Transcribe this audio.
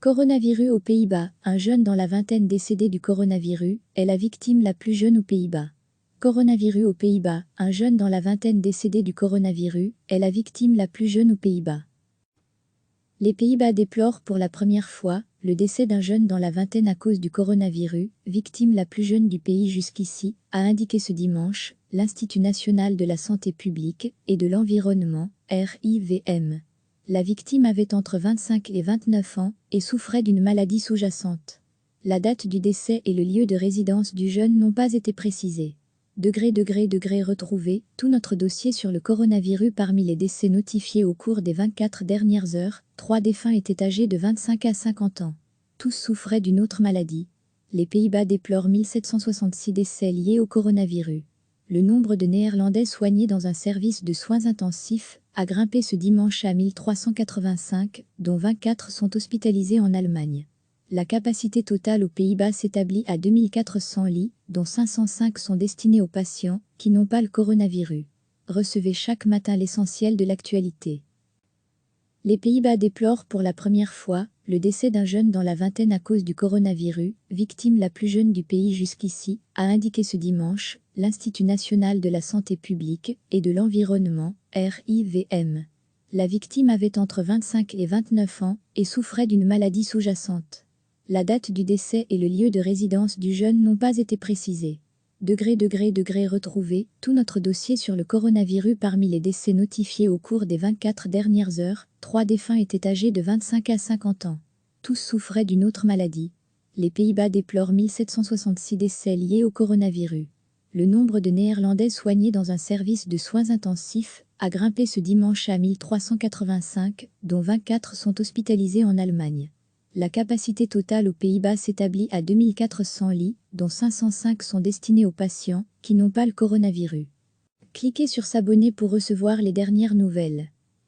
Coronavirus aux Pays-Bas. Un jeune dans la vingtaine décédé du coronavirus est la victime la plus jeune aux Pays-Bas. Coronavirus aux Pays-Bas. Un jeune dans la vingtaine décédé du coronavirus est la victime la plus jeune aux Pays-Bas. Les Pays-Bas déplorent pour la première fois le décès d'un jeune dans la vingtaine à cause du coronavirus, victime la plus jeune du pays jusqu'ici, a indiqué ce dimanche l'Institut national de la santé publique et de l'environnement, RIVM. La victime avait entre 25 et 29 ans et souffrait d'une maladie sous-jacente. La date du décès et le lieu de résidence du jeune n'ont pas été précisés. Retrouvé tout notre dossier sur le coronavirus. Parmi les décès notifiés au cours des 24 dernières heures, 3 défunts étaient âgés de 25 à 50 ans. Tous souffraient d'une autre maladie. Les Pays-Bas déplorent 1766 décès liés au coronavirus. Le nombre de Néerlandais soignés dans un service de soins intensifs a grimpé ce dimanche à 1385, dont 24 sont hospitalisés en Allemagne. La capacité totale aux Pays-Bas s'établit à 2400 lits, dont 505 sont destinés aux patients qui n'ont pas le coronavirus. Recevez chaque matin l'essentiel de l'actualité. Les Pays-Bas déplorent pour la première fois le décès d'un jeune dans la vingtaine à cause du coronavirus, victime la plus jeune du pays jusqu'ici, a indiqué ce dimanche l'Institut national de la santé publique et de l'environnement, RIVM. La victime avait entre 25 et 29 ans et souffrait d'une maladie sous-jacente. La date du décès et le lieu de résidence du jeune n'ont pas été précisés. Retrouvé tout notre dossier sur le coronavirus. Parmi les décès notifiés au cours des 24 dernières heures, 3 défunts étaient âgés de 25 à 50 ans. Tous souffraient d'une autre maladie. Les Pays-Bas déplorent 1766 décès liés au coronavirus. Le nombre de Néerlandais soignés dans un service de soins intensifs a grimpé ce dimanche à 1385, dont 24 sont hospitalisés en Allemagne. La capacité totale aux Pays-Bas s'établit à 2400 lits, dont 505 sont destinés aux patients qui n'ont pas le coronavirus. Cliquez sur s'abonner pour recevoir les dernières nouvelles.